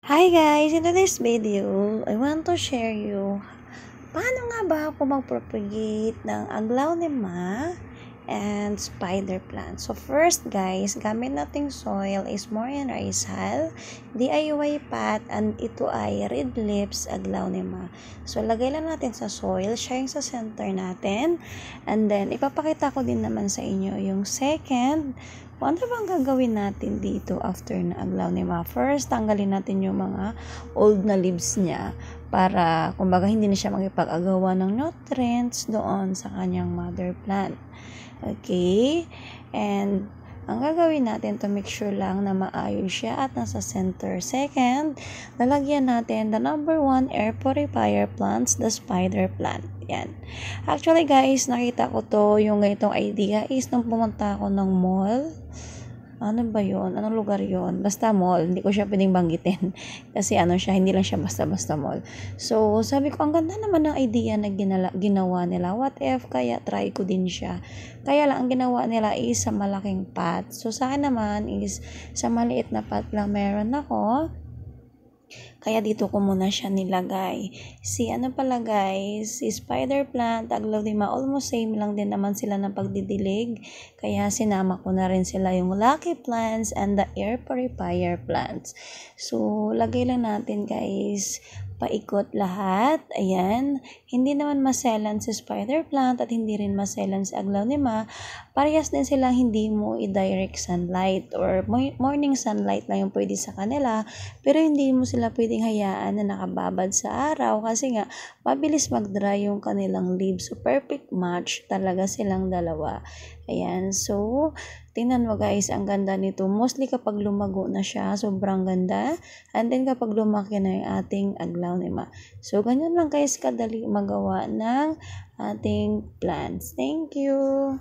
Hi guys! In today's video, I want to share you paano nga ba ako mag-propagate ng aglaonema and spider plant. So first guys, gamit nating soil is Morian rice hull, DIY pot, and ito ay red lips aglaonema. So lagay lang natin sa soil, siya yung sa center natin. And then ipapakita ko din naman sa inyo yung second. Ano bang gagawin natin dito after na aglaonema? First, tanggalin natin yung mga old na leaves niya para kumbaga hindi na siya magipag-agawa ng nutrients doon sa kanyang mother plant. Okay? And ang gagawin natin to make sure lang na maayos siya at nasa center. Second, lalagyan natin the number 1 air purifier plants, the spider plant. Yan. Actually guys, nakita ko to, yung ganitong idea is nung pumunta ako ng mall. Ano ba yun? Anong lugar yun? Basta mall. Hindi ko siya pwedeng banggitin. Kasi hindi lang siya basta-basta mall. So, sabi ko, ang ganda naman ng idea na ginawa nila. What if, kaya try ko din siya. Kaya lang, ang ginawa nila is sa malaking pot. So, sa akin naman is sa maliit na pot lang meron ako. Kaya dito ko muna siya nilagay. Ano pala guys, si spider plant, aglaonema, almost same lang din naman sila ng pagdidilig. Kaya sinama ko na rin sila yung lucky plants and the air purifier plants. So, lagay lang natin guys, paikot lahat. Ayan. Hindi naman maselan si spider plant at hindi rin maselan si aglaonema. Parehas din silang hindi mo i-direct sunlight or morning sunlight lang yung pwede sa kanila. Pero hindi mo sila pwedeng hayaan na nakababad sa araw kasi nga mabilis mag-dry yung kanilang leaves. So, perfect match talaga silang dalawa. Ayan. So, tingnan mo guys, ang ganda nito. Mostly kapag lumago na siya, sobrang ganda. And then kapag lumaki na yung ating aglaonema. So, ganyan lang guys kadali magawa ng ating plants. Thank you!